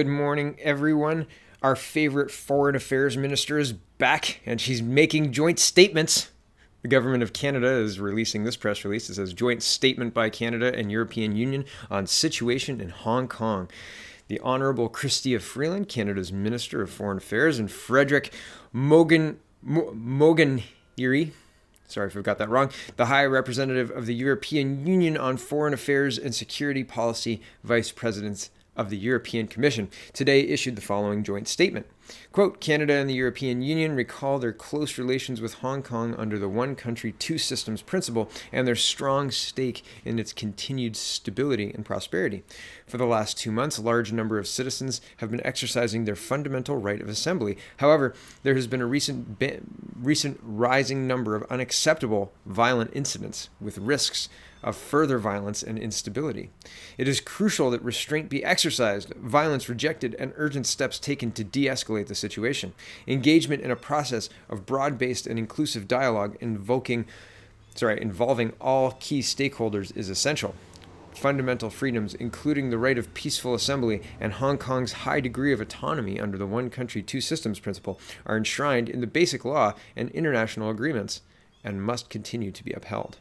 Good morning, everyone. Our favorite foreign affairs minister is back, and she's making joint statements. The government of Canada is releasing this press release. It says joint statement by Canada and European Union on situation in Hong Kong. The Honourable Chrystia Freeland, Canada's Minister of Foreign Affairs, and Frederick Moganiri, sorry if I got that wrong, the High Representative of the European Union on Foreign Affairs and Security Policy, Vice President of the European Commission, today issued the following joint statement. Quote, Canada and the European Union recall their close relations with Hong Kong under the one country, two systems principle and their strong stake in its continued stability and prosperity. For the last 2 months, a large number of citizens have been exercising their fundamental right of assembly. However, there has been a recent rising number of unacceptable violent incidents with risks of further violence and instability. It is crucial that restraint be exercised, violence rejected, and urgent steps taken to de-escalate the situation. Engagement in a process of broad-based and inclusive dialogue involving all key stakeholders is essential. Fundamental freedoms, including the right of peaceful assembly and Hong Kong's high degree of autonomy under the one country, two systems principle, are enshrined in the basic law and international agreements and must continue to be upheld.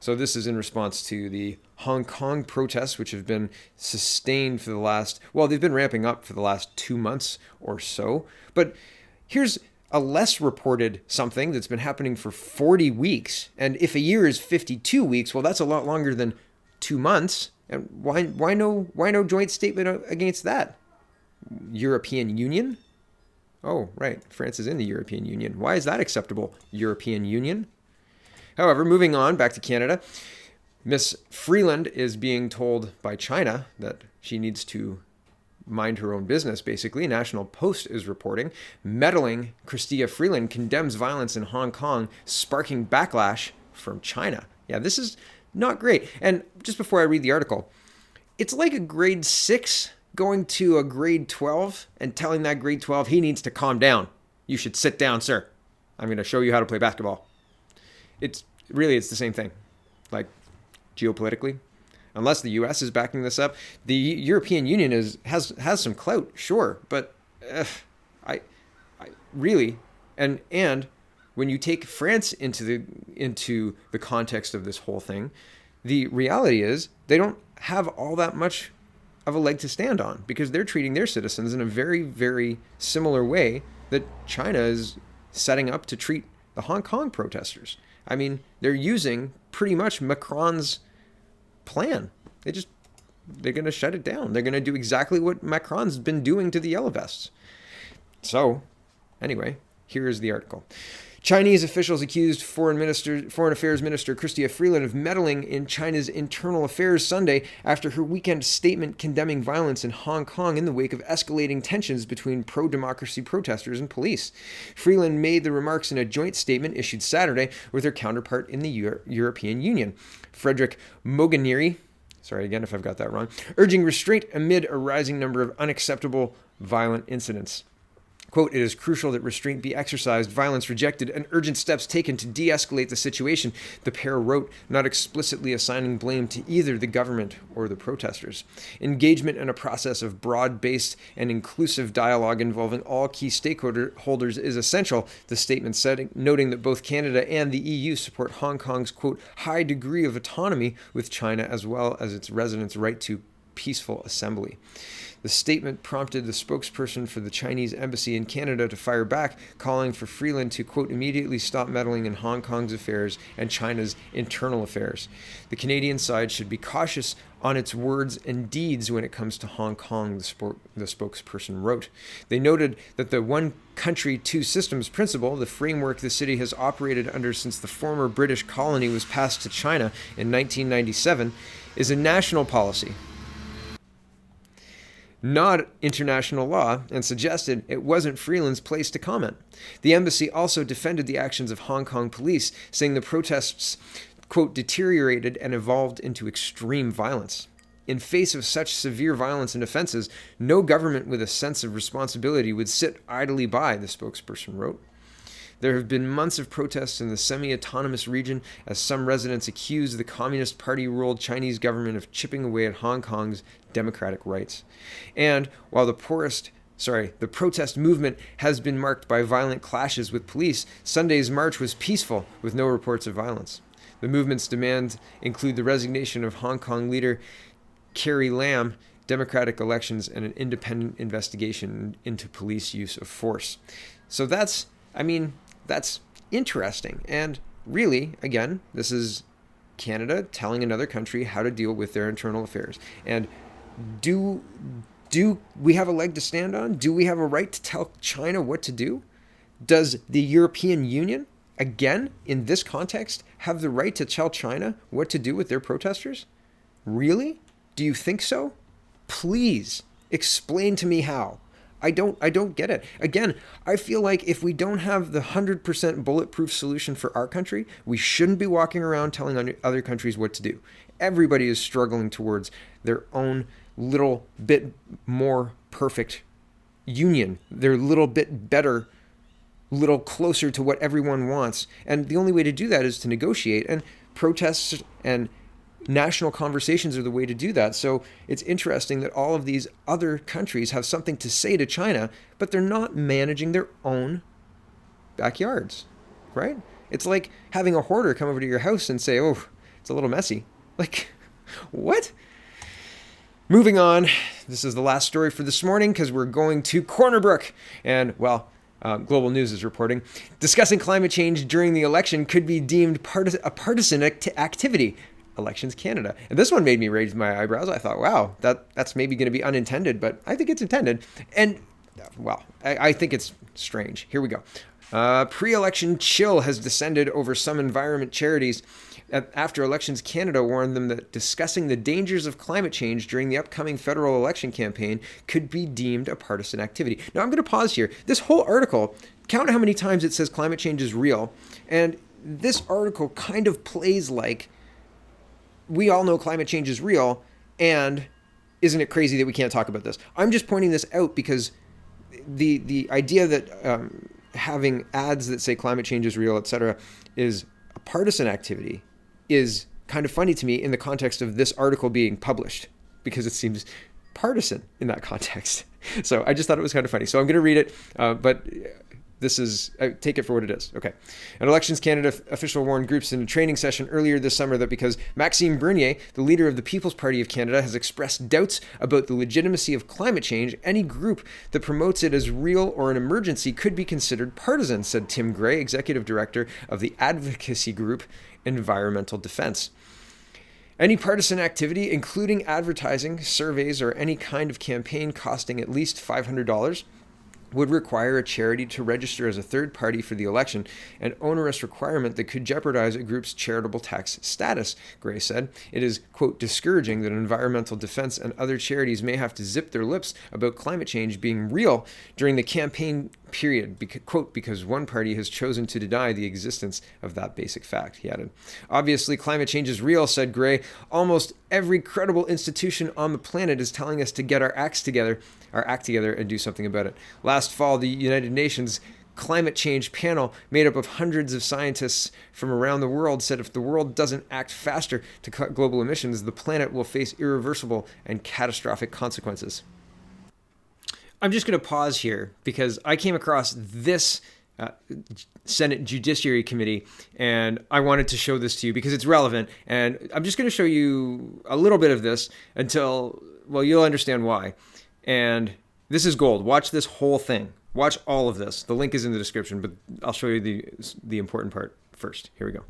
So this is in response to the Hong Kong protests, which have been sustained for the last, they've been ramping up for the last 2 months or so. But here's a less reported something that's been happening for 40 weeks. And if a year is 52 weeks, well, that's a lot longer than 2 months. And why no joint statement against that? European Union? Oh, right. France is in the European Union. Why is that acceptable? European Union? However, moving on back to Canada, Miss Freeland is being told by China that she needs to mind her own business, basically. National Post is reporting. Meddling, Chrystia Freeland condemns violence in Hong Kong, sparking backlash from China. Yeah, this is not great. And just before I read the article, it's like a grade 6 going to a grade 12 and telling that grade 12 he needs to calm down. You should sit down, sir. I'm going to show you how to play basketball. It's the same thing, like geopolitically. Unless the U.S. is backing this up, the European Union has some clout, sure, but I really and when you take France into the context of this whole thing, the reality is they don't have all that much of a leg to stand on because they're treating their citizens in a very, very similar way that China is setting up to treat the Hong Kong protesters. I mean, they're using pretty much Macron's plan. They're going to shut it down. They're going to do exactly what Macron's been doing to the Yellow Vests. So, anyway, here is the article. Chinese officials accused Foreign Affairs Minister Chrystia Freeland of meddling in China's internal affairs Sunday after her weekend statement condemning violence in Hong Kong in the wake of escalating tensions between pro-democracy protesters and police. Freeland made the remarks in a joint statement issued Saturday with her counterpart in the European Union, Frederick Moganiri, sorry again if I've got that wrong, urging restraint amid a rising number of unacceptable violent incidents. Quote, it is crucial that restraint be exercised, violence rejected, and urgent steps taken to de-escalate the situation, the pair wrote, not explicitly assigning blame to either the government or the protesters. Engagement in a process of broad-based and inclusive dialogue involving all key stakeholders is essential, the statement said, noting that both Canada and the EU support Hong Kong's, quote, high degree of autonomy with China as well as its residents' right to peaceful assembly. The statement prompted the spokesperson for the Chinese embassy in Canada to fire back, calling for Freeland to, quote, immediately stop meddling in Hong Kong's affairs and China's internal affairs. The Canadian side should be cautious on its words and deeds when it comes to Hong Kong, the spokesperson wrote. They noted that the one country, two systems principle, the framework the city has operated under since the former British colony was passed to China in 1997, is a national policy, not international law, and suggested it wasn't Freeland's place to comment. The embassy also defended the actions of Hong Kong police, saying the protests, quote, deteriorated and evolved into extreme violence. In face of such severe violence and offenses, no government with a sense of responsibility would sit idly by, the spokesperson wrote. There have been months of protests in the semi-autonomous region as some residents accuse the Communist Party-ruled Chinese government of chipping away at Hong Kong's democratic rights. And while the protest movement has been marked by violent clashes with police, Sunday's march was peaceful with no reports of violence. The movement's demands include the resignation of Hong Kong leader Carrie Lam, democratic elections, and an independent investigation into police use of force. So that's interesting. And really, again, this is Canada telling another country how to deal with their internal affairs. And do we have a leg to stand on? Do we have a right to tell China what to do? Does the European Union, again, in this context, have the right to tell China what to do with their protesters? Really? Do you think so? Please explain to me how. I don't get it. Again, I feel like if we don't have the 100% bulletproof solution for our country, we shouldn't be walking around telling other countries what to do. Everybody is struggling towards their own little bit more perfect union, their little bit better, little closer to what everyone wants. And the only way to do that is to negotiate, and protests and national conversations are the way to do that. So it's interesting that all of these other countries have something to say to China, but they're not managing their own backyards, right? It's like having a hoarder come over to your house and say, oh, it's a little messy. Like, what? Moving on, this is the last story for this morning because we're going to Corner Brook. And, well, Global News is reporting, discussing climate change during the election could be deemed a partisan activity. Elections Canada. And this one made me raise my eyebrows. I thought, wow, that's maybe going to be unintended, but I think it's intended. And, well, I think it's strange. Here we go. Pre-election chill has descended over some environment charities after Elections Canada warned them that discussing the dangers of climate change during the upcoming federal election campaign could be deemed a partisan activity. Now, I'm going to pause here. This whole article, count how many times it says climate change is real, and this article kind of plays like we all know climate change is real, and isn't it crazy that we can't talk about this? I'm just pointing this out because the idea that having ads that say climate change is real, etc., is a partisan activity is kind of funny to me in the context of this article being published, because it seems partisan in that context. So I just thought it was kind of funny. So I'm going to read it, but this is, take it for what it is. Okay. An Elections Canada official warned groups in a training session earlier this summer that because Maxime Bernier, the leader of the People's Party of Canada, has expressed doubts about the legitimacy of climate change, any group that promotes it as real or an emergency could be considered partisan, said Tim Gray, executive director of the advocacy group Environmental Defense. Any partisan activity, including advertising, surveys, or any kind of campaign costing at least $500, would require a charity to register as a third party for the election, an onerous requirement that could jeopardize a group's charitable tax status, Gray said. It is, quote, discouraging that Environmental Defense and other charities may have to zip their lips about climate change being real during the campaign period, quote, because one party has chosen to deny the existence of that basic fact, he added. Obviously, climate change is real, said Gray. Almost every credible institution on the planet is telling us to get our act together and do something about it. Last fall, the United Nations Climate Change Panel, made up of hundreds of scientists from around the world, said if the world doesn't act faster to cut global emissions, the planet will face irreversible and catastrophic consequences. I'm just going to pause here because I came across this Senate Judiciary Committee, and I wanted to show this to you because it's relevant. And I'm just going to show you a little bit of this until, well, you'll understand why. And this is gold. Watch this whole thing. Watch all of this. The link is in the description, but I'll show you the important part first. Here we go.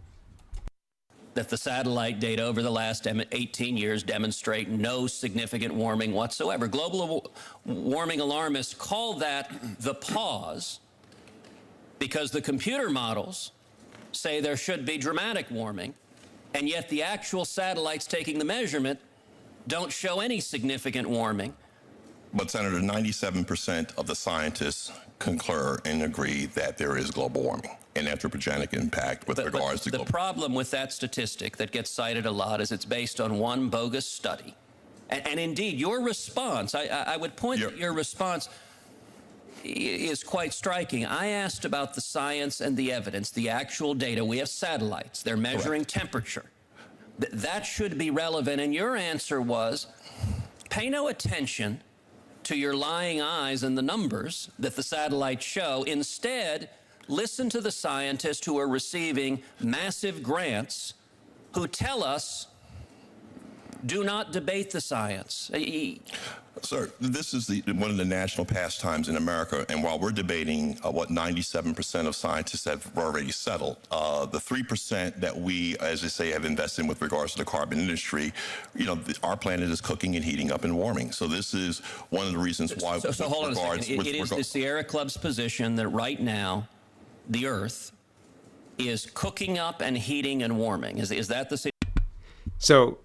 That the satellite data over the last 18 years demonstrate no significant warming whatsoever. Global warming alarmists call that the pause because the computer models say there should be dramatic warming, and yet the actual satellites taking the measurement don't show any significant warming. But, Senator, 97% of the scientists concur and agree that there is global warming and anthropogenic impact with regards to global. The problem with that statistic that gets cited a lot is it's based on one bogus study. And indeed, your response, I would point at your response, is quite striking. I asked about the science and the evidence, the actual data. We have satellites. They're measuring temperature. That should be relevant. And your answer was, pay no attention to your lying eyes and the numbers that the satellites show. Instead, listen to the scientists who are receiving massive grants who tell us, do not debate the science. Sir, this is one of the national pastimes in America, and while we're debating what 97% of scientists have already settled, the 3% that we, as I say, have invested in with regards to the carbon industry, our planet is cooking and heating up and warming. So this is one of the reasons why. So hold on a second. It is the Sierra Club's position that right now the Earth is cooking up and heating and warming. Is that the? So,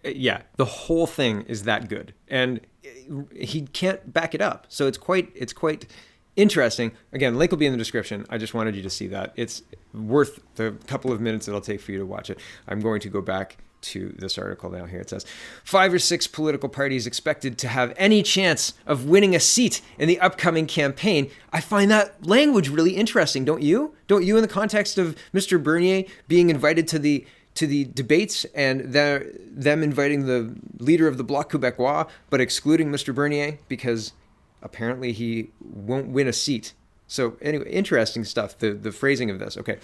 yeah, the whole thing is that good, and he can't back it up. So it's quite interesting. Again, link will be in the description. I just wanted you to see that. It's worth the couple of minutes it'll take for you to watch it. I'm going to go back to this article now. Here it says 5 or 6 political parties expected to have any chance of winning a seat in the upcoming campaign. I find that language really interesting, don't you? Don't you, in the context of Mr. Bernier being invited to the debates and them inviting the leader of the Bloc Québécois, but excluding Mr. Bernier because apparently he won't win a seat. So anyway, interesting stuff, the phrasing of this. Okay.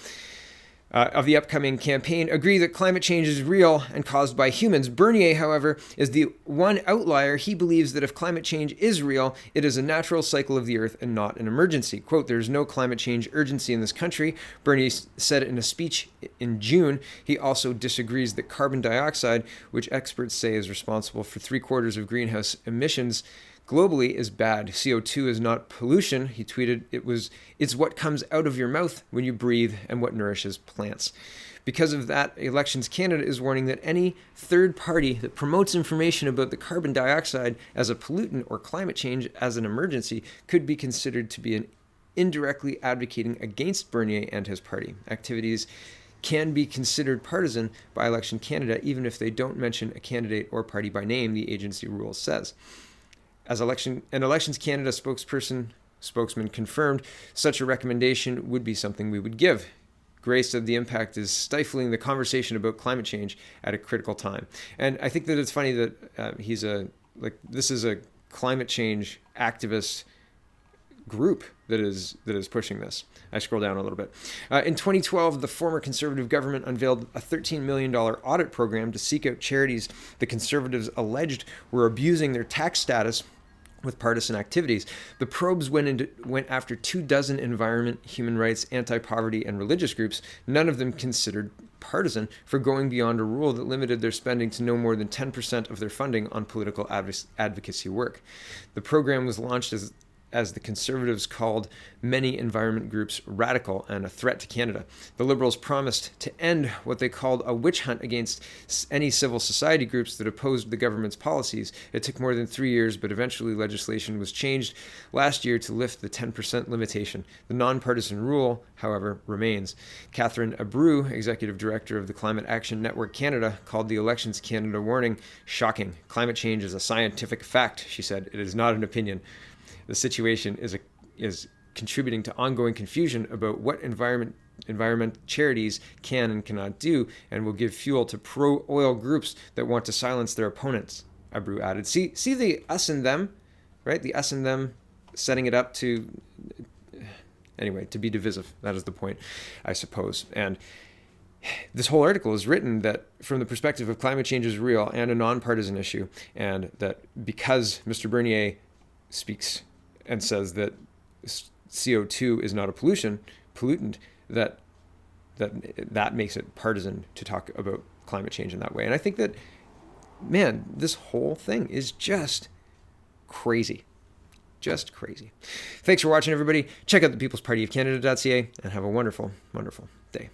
Of the upcoming campaign agree that climate change is real and caused by humans. Bernier, however, is the one outlier. He believes that if climate change is real, it is a natural cycle of the earth and not an emergency. Quote, there's no climate change urgency in this country, Bernier said in a speech in June. He also disagrees that carbon dioxide, which experts say is responsible for 3/4 of greenhouse emissions, globally is bad. CO2 is not pollution. He tweeted, it's what comes out of your mouth when you breathe and what nourishes plants. Because of that, Elections Canada is warning that any third party that promotes information about the carbon dioxide as a pollutant or climate change as an emergency could be considered to be indirectly advocating against Bernier and his party. Activities can be considered partisan by Election Canada even if they don't mention a candidate or party by name, the agency rule says. As Elections Canada spokesman confirmed, such a recommendation would be something we would give. Gray said the impact is stifling the conversation about climate change at a critical time. And I think that it's funny that this is a climate change activist group that is pushing this. I scroll down a little bit. In 2012, the former Conservative government unveiled a $13 million audit program to seek out charities the Conservatives alleged were abusing their tax status with partisan activities. The probes went after 24 environment, human rights, anti-poverty, and religious groups, none of them considered partisan, for going beyond a rule that limited their spending to no more than 10% of their funding on political advocacy work. The program was launched as the Conservatives called many environment groups radical and a threat to Canada. The Liberals promised to end what they called a witch hunt against any civil society groups that opposed the government's policies. It took more than 3 years, but eventually legislation was changed last year to lift the 10% limitation. The nonpartisan rule, however, remains. Catherine Abreu, Executive Director of the Climate Action Network Canada, called the Elections Canada warning shocking. Climate change is a scientific fact, she said. It is not an opinion. The situation is contributing to ongoing confusion about what environment charities can and cannot do, and will give fuel to pro-oil groups that want to silence their opponents, Abreu added. See the us and them, right? The us and them setting it up to be divisive. That is the point, I suppose. And this whole article is written that from the perspective of climate change is real and a nonpartisan issue, and that because Mr. Bernier speaks and says that CO2 is not a pollutant, that makes it partisan to talk about climate change in that way. And I think that, man, this whole thing is just crazy. Just crazy. Thanks for watching, everybody. Check out the People's Party of Canada.ca and have a wonderful, wonderful day.